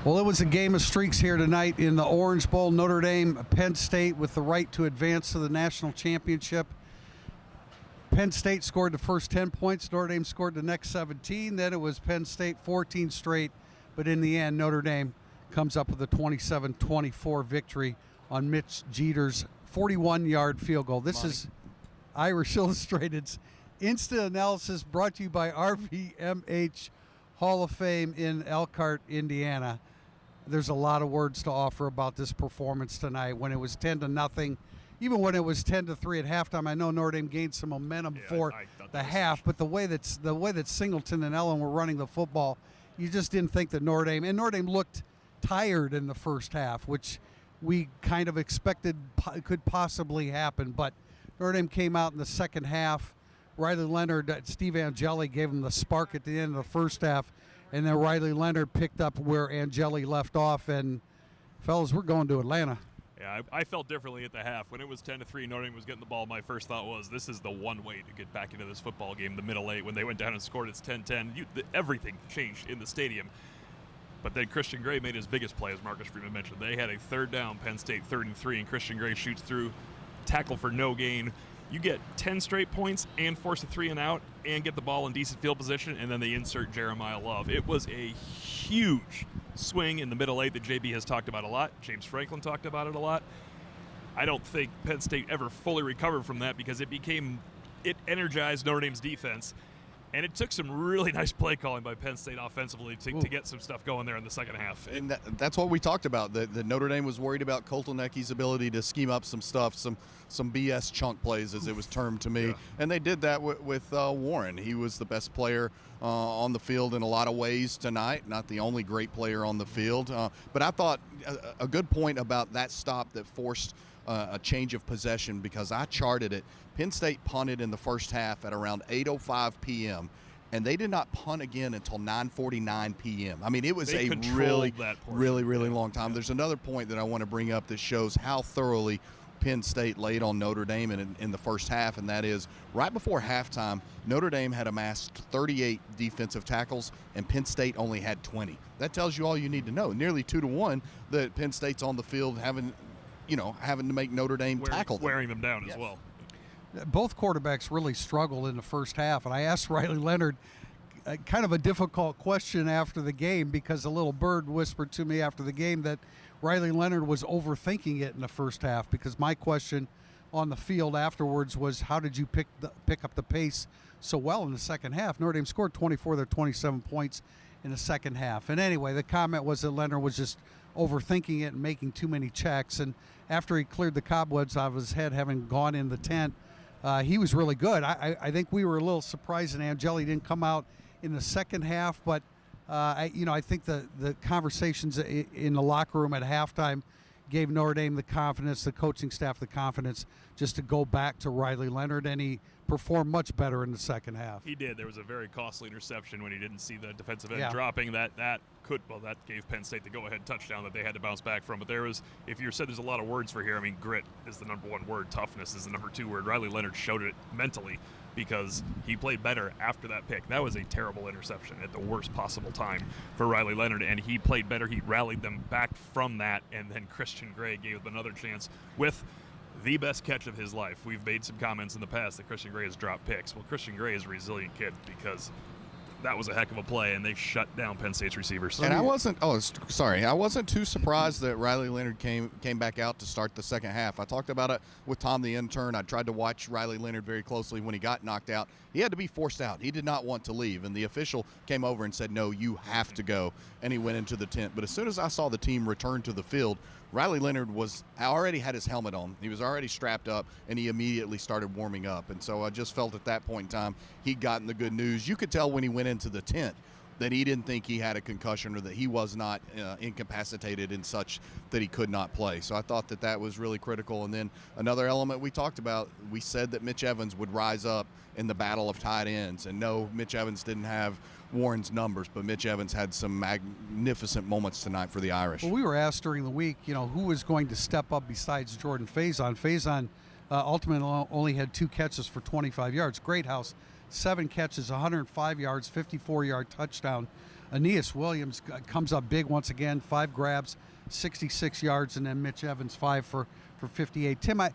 Well, it was a game of streaks here tonight in the Orange Bowl. Notre Dame, Penn State with the right to advance to the national championship. Penn State scored the first 10 points. Notre Dame scored the next 17. Then it was Penn State 14 straight. But in the end, Notre Dame comes up with a 27-24 victory on Mitch Jeter's 41-yard field goal. This is Irish Illustrated's Instant Analysis, brought to you by RVMH Hall of Fame in Elkhart, Indiana. There's a lot of words to offer about this performance tonight. When it was 10-0, even when it was 10-3 at halftime, I know Notre Dame gained some momentum for the half, but the way that Singleton and Ellen were running the football, you just didn't think that Notre Dame looked tired in the first half, which we kind of expected could possibly happen. But Notre Dame came out in the second half. Riley Leonard, Steve Angeli gave him the spark at the end of the first half, and then Riley Leonard picked up where Angeli left off. And, fellas, we're going to Atlanta. Yeah, I felt differently at the half. When it was 10-3, Notre Dame was getting the ball. My first thought was, this is the one way to get back into this football game, the middle eight. When they went down and scored, it's 10-10. Everything changed in the stadium. But then Christian Gray made his biggest play, as Marcus Freeman mentioned. They had a third down, Penn State 3rd and 3, and Christian Gray shoots through, tackle for no gain. You get 10 straight points and force a 3 and out and get the ball in decent field position, and then they insert Jeremiyah Love. It was a huge swing in the middle eight that JB has talked about a lot. James Franklin talked about it a lot. I don't think Penn State ever fully recovered from that because it energized Notre Dame's defense. And it took some really nice play calling by Penn State offensively to get some stuff going there in the second half. And that's what we talked about. That Notre Dame was worried about Koltelnicki's ability to scheme up some stuff, some BS chunk plays, as it was termed to me. Yeah. And they did that with Warren. He was the best player on the field in a lot of ways tonight. Not the only great player on the field. But I thought a good point about that stop that forced a change of possession, because I charted it. Penn State punted in the first half at around 8:05 p.m., and they did not punt again until 9:49 p.m. I mean, it was a really long time. There's another point that I want to bring up that shows how thoroughly Penn State laid on Notre Dame in the first half, and that is right before halftime, Notre Dame had amassed 38 defensive tackles, and Penn State only had 20. That tells you all you need to know. Nearly 2-1 that Penn State's on the field having to make Notre Dame tackle them. Wearing them down as well. Both quarterbacks really struggled in the first half, and I asked Riley Leonard kind of a difficult question after the game, because a little bird whispered to me after the game that Riley Leonard was overthinking it in the first half, because my question on the field afterwards was, how did you pick up the pace so well in the second half? Notre Dame scored 24 of their 27 points in the second half. And anyway, the comment was that Leonard was just overthinking it and making too many checks. And after he cleared the cobwebs out of his head, having gone in the tent, he was really good. I think we were a little surprised that Angeli didn't come out in the second half, but I think the conversations in the locker room at halftime gave Notre Dame the confidence, the coaching staff the confidence, just to go back to Riley Leonard, and he performed much better in the second half. He did. There was a very costly interception when he didn't see the defensive end dropping. That gave Penn State the go-ahead touchdown that they had to bounce back from. But if you said there's a lot of words for here, I mean, grit is the number one word, toughness is the number two word. Riley Leonard showed it mentally, because he played better after that pick. That was a terrible interception at the worst possible time for Riley Leonard, and he played better. He rallied them back from that, and then Christian Gray gave them another chance with the best catch of his life. We've made some comments in the past that Christian Gray has dropped picks. Well, Christian Gray is a resilient kid, because that was a heck of a play, and they shut down Penn State's receivers. And I wasn't too surprised that Riley Leonard came back out to start the second half. I talked about it with Tom the intern. I tried to watch Riley Leonard very closely when he got knocked out. He had to be forced out. He did not want to leave, and the official came over and said, no, you have to go, and he went into the tent. But as soon as I saw the team return to the field, Riley Leonard already had his helmet on. He was already strapped up, and he immediately started warming up. And so I just felt at that point in time he'd gotten the good news. You could tell when he went into the tent that he didn't think he had a concussion, or that he was not incapacitated in such that he could not play. So I thought that was really critical. And then another element we talked about, we said that Mitch Evans would rise up in the battle of tight ends. And no, Mitch Evans didn't have Warren's numbers, but Mitch Evans had some magnificent moments tonight for the Irish. Well, we were asked during the week, who was going to step up besides Jordan Faison. Faison ultimately only had 2 catches for 25 yards. Greathouse, 7 catches, 105 yards, 54-yard touchdown. Aeneas Williams comes up big once again, 5 grabs, 66 yards, and then Mitch Evans 5 for 58. Tim, I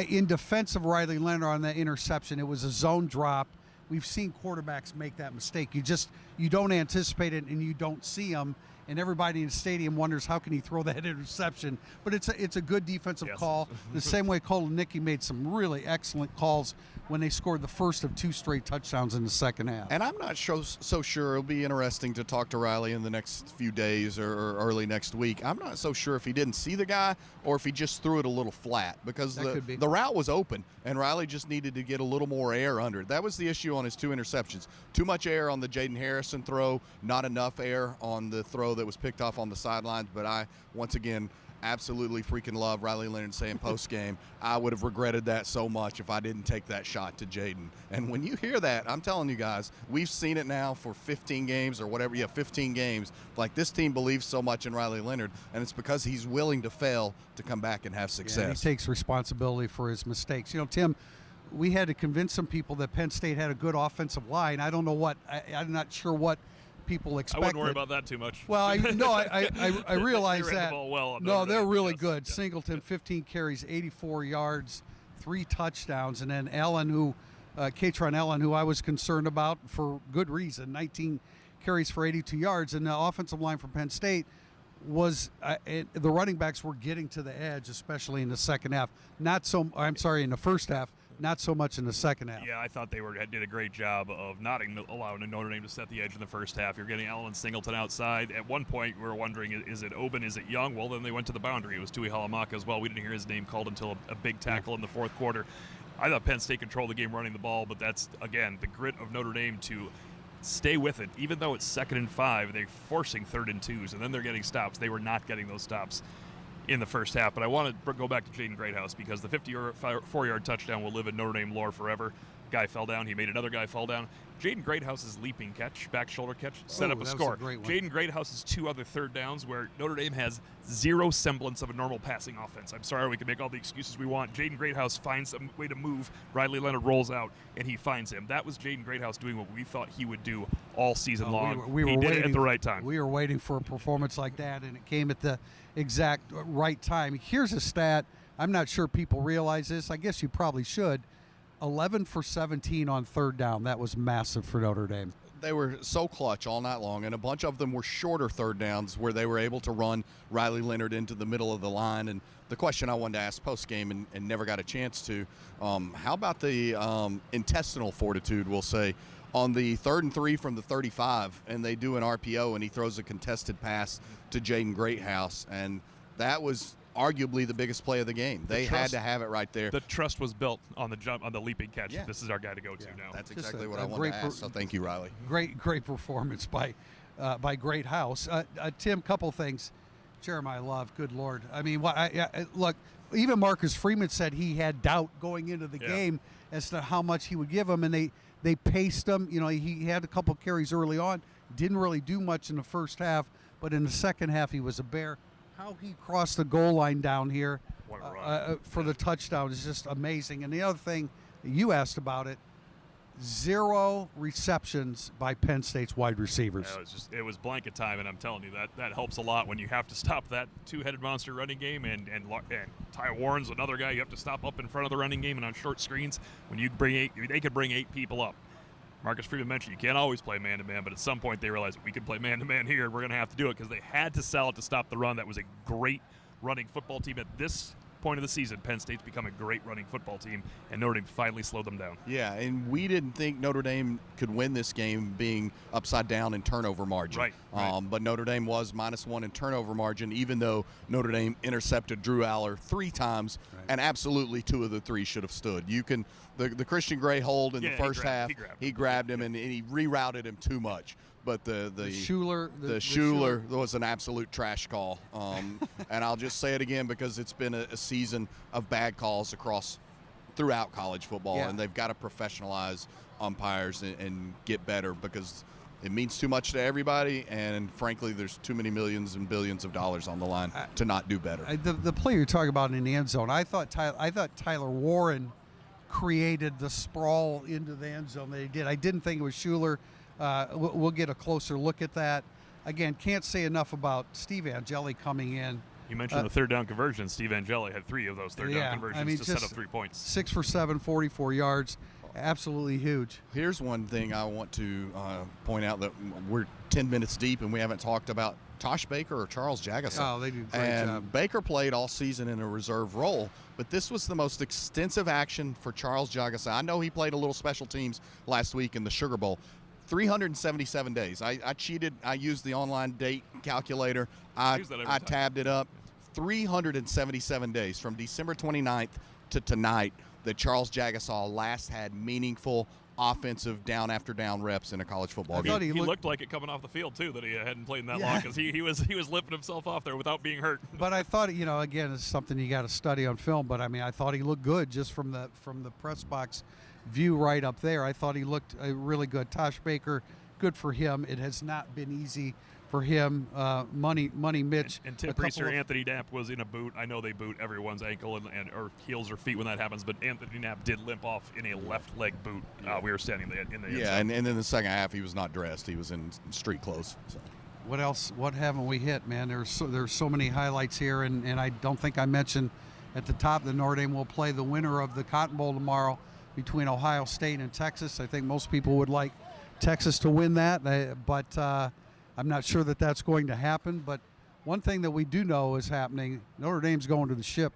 in defense of Riley Leonard on that interception, it was a zone drop. We've seen quarterbacks make that mistake. You don't anticipate it and you don't see them, and everybody in the stadium wonders how can he throw that interception. But it's a good defensive call. The same way Koloniki made some really excellent calls when they scored the first of 2 straight touchdowns in the second half. And I'm not so sure. It'll be interesting to talk to Riley in the next few days or early next week. I'm not so sure if he didn't see the guy or if he just threw it a little flat, because the route was open and Riley just needed to get a little more air under it. That was the issue on his 2 interceptions. Too much air on the Jaden Harrison throw, not enough air on the throw that was picked off on the sidelines. But I, once again, absolutely freaking love Riley Leonard saying post-game, I would have regretted that so much if I didn't take that shot to Jaden. And when you hear that, I'm telling you guys, we've seen it now for 15 games or whatever. Yeah, 15 games. Like, this team believes so much in Riley Leonard, and it's because he's willing to fail to come back and have success. Yeah, he takes responsibility for his mistakes. You know, Tim, we had to convince some people that Penn State had a good offensive line. I don't know what – I'm not sure what – people expected. I wouldn't worry about that too much. Well, I realize they ran that. The ball well no, they're really good. Yeah. Singleton, 15 carries, 84 yards, 3 touchdowns, and then Allen, Katron Allen, who I was concerned about for good reason, 19 carries for 82 yards, and the offensive line from Penn State was the running backs were getting to the edge, especially in the second half. In the first half. Not so much in the second half. Yeah, I thought they did a great job of not allowing Notre Dame to set the edge in the first half. You're getting Allen and Singleton outside. At one point, we were wondering, is it Oben, is it Young? Well, then they went to the boundary. It was Tui Halamaka as well. We didn't hear his name called until a big tackle in the fourth quarter. I thought Penn State controlled the game running the ball, but that's, again, the grit of Notre Dame to stay with it. Even though it's 2nd and 5, they're forcing 3rd and 2s, and then they're getting stops. They were not getting those stops in the first half. But I want to go back to Jaden Greathouse, because the 54-yard touchdown will live in Notre Dame lore forever. Guy fell down. He made another guy fall down. Jaden Greathouse's leaping catch, back shoulder catch, set up a score. Jaden Greathouse's 2 other third downs where Notre Dame has zero semblance of a normal passing offense. I'm sorry, we can make all the excuses we want. Jaden Greathouse finds a way to move. Riley Leonard rolls out, and he finds him. That was Jaden Greathouse doing what we thought he would do all season long. He did it at the right time. We were waiting for a performance like that, and it came at the exact right time. Here's a stat. I'm not sure people realize this. I guess you probably should. 11 for 17 on 3rd down. That was massive for Notre Dame. They were so clutch all night long, and a bunch of them were shorter 3rd downs where they were able to run Riley Leonard into the middle of the line. And the question I wanted to ask post-game and never got a chance to, how about the intestinal fortitude, we'll say, on the 3rd and 3 from the 35, and they do an RPO, and he throws a contested pass to Jaden Greathouse, and that was arguably the biggest play of the game. They had to have it right there. The trust was built on the jump, on the leaping catch. Yeah. This is our guy to go to now. That's exactly what I wanted to ask, so thank you, Riley. Great performance by Greathouse. Tim, couple things. Jeremiyah Love, good Lord. I mean, look, even Marcus Freeman said he had doubt going into the game as to how much he would give him, and they paced him. You know, he had a couple carries early on, didn't really do much in the first half, but in the second half he was a bear. How he crossed the goal line down here for the touchdown is just amazing. And the other thing, you asked about it, 0 receptions by Penn State's wide receivers. Yeah, it was blanket time, and I'm telling you, that helps a lot when you have to stop that 2-headed monster running game, and Ty Warren's another guy you have to stop up in front of the running game and on short screens. When you bring they could bring 8 people up. Marcus Freeman mentioned you can't always play man-to-man, but at some point they realized we could play man-to-man here. We're going to have to do it because they had to sell it to stop the run. That was a great running football team. At this point of the season, Penn State's become a great running football team, and Notre Dame finally slowed them down. Yeah, and we didn't think Notre Dame could win this game being upside down in turnover margin. Right. But Notre Dame was -1 in turnover margin, even though Notre Dame intercepted Drew Aller 3 times, and absolutely 2 of the 3 should have stood. You can the Christian Gray hold in the first half, he grabbed him and he rerouted him too much. But the Schuler was an absolute trash call. And I'll just say it again because it's been a season of bad calls throughout college football, and they've got to professionalize umpires and get better because it means too much to everybody, and frankly, there's too many millions and billions of dollars on the line to not do better. The play you're talking about in the end zone, I thought Tyler Warren created the sprawl into the end zone that he did. I didn't think it was Schuler. we'll get a closer look at that. Again, can't say enough about Steve Angeli coming in. You mentioned the third down conversion. Steve Angeli had 3 of those third down conversions to set up 3 points. 6 for 7, 44 yards. Absolutely huge. Here's one thing I want to point out, that we're 10 minutes deep and we haven't talked about Tosh Baker or Charles Jagasa. Oh, they do a great and job. Baker played all season in a reserve role, but this was the most extensive action for Charles Jagasa. I know he played a little special teams last week in the Sugar Bowl. 377 days. I cheated. I used the online date calculator. I tabbed it up. 377 days from December 29th to tonight that Charles Jagasaw last had meaningful offensive down after down reps in a college football game. He looked like it coming off the field too, that he hadn't played in that long, because he was lifting himself off there without being hurt. But I thought, again, it's something you got to study on film. But I thought he looked good just from the press box view right up there. I thought he looked really good. Tosh Baker, good for him. It has not been easy for him. Money Mitch. And Tim Prister, Anthony Knapp was in a boot. I know they boot everyone's ankle or heels or feet when that happens, but Anthony Knapp did limp off in a left leg boot. We were standing in the yeah, and in the second half he was not dressed. He was in street clothes. So. What else? What haven't we hit, man? There's so many highlights here, and I don't think I mentioned at the top that Notre Dame will play the winner of the Cotton Bowl tomorrow between Ohio State and Texas. I think most people would like Texas to win that, but I'm not sure that that's going to happen. But one thing that we do know is happening, Notre Dame's going to the ship,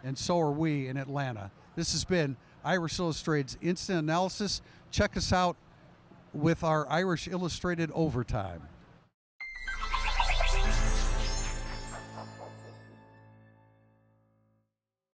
and so are we in Atlanta. This has been Irish Illustrated's Instant Analysis. Check us out with our Irish Illustrated Overtime.